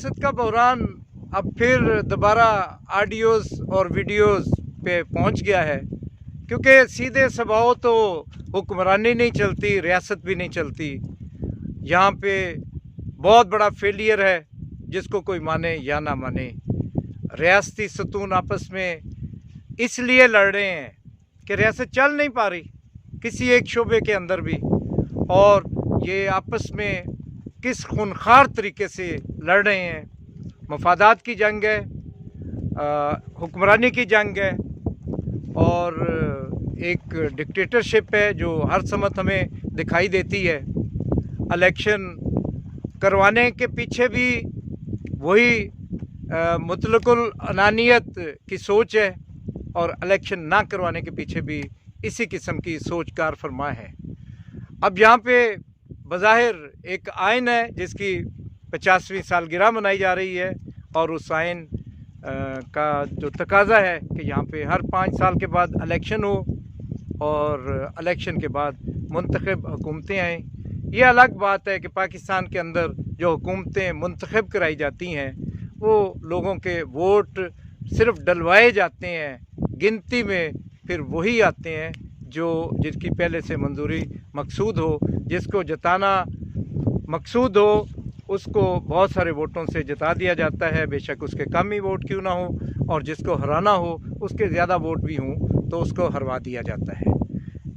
रियासत का बहरान अब फिर दोबारा ऑडियोज़ और वीडियोज़ पे पहुंच गया है, क्योंकि सीधे सबाओ तो हुक्मरानी नहीं चलती, रियासत भी नहीं चलती। यहाँ पे बहुत बड़ा फेलियर है, जिसको कोई माने या ना माने। रियासती सतून आपस में इसलिए लड़ रहे हैं कि रियासत चल नहीं पा रही किसी एक शोबे के अंदर भी, और ये आपस में किस खूनखार तरीके से लड़ रहे हैं। मफादात की जंग है, हुक्मरानी की जंग है, और एक डिक्टेटरशिप है जो हर समत हमें दिखाई देती है। इलेक्शन करवाने के पीछे भी वही मुतलकुल अनानियत की सोच है, और इलेक्शन ना करवाने के पीछे भी इसी किस्म की सोच कार फरमा है। अब यहाँ पे बज़ाहिर एक आइन है जिसकी 50वीं सालगिरह मनाई जा रही है, और उस आइन का जो तकाज़ा है कि यहाँ पे हर 5 साल के बाद इलेक्शन हो, और इलेक्शन के बाद मुंतखब हुकूमतें आएँ। ये अलग बात है कि पाकिस्तान के अंदर जो हुकूमतें मुंतखब कराई जाती हैं, वो लोगों के वोट सिर्फ डलवाए जाते हैं, गिनती में फिर वही आते हैं जो जिसकी पहले से मंजूरी मकसूद हो। जिसको जताना मकसूद हो उसको बहुत सारे वोटों से जिता दिया जाता है, बेशक उसके कम ही वोट क्यों ना हो, और जिसको हराना हो उसके ज़्यादा वोट भी हों तो उसको हरवा दिया जाता है।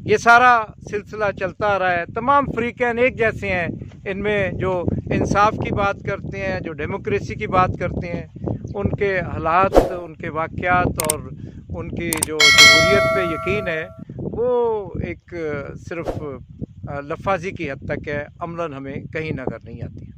ये सारा सिलसिला चलता आ रहा है। तमाम फ़रीक़ैन एक जैसे हैं, इनमें जो इंसाफ की बात करते हैं, जो डेमोक्रेसी की बात करते हैं, उनके हालात, उनके वाक़यात और उनकी जो जमहूरियत पे यकीन है, वो एक सिर्फ़ लफाजी की हद तक है, अमलन हमें कहीं नज़र नहीं आती।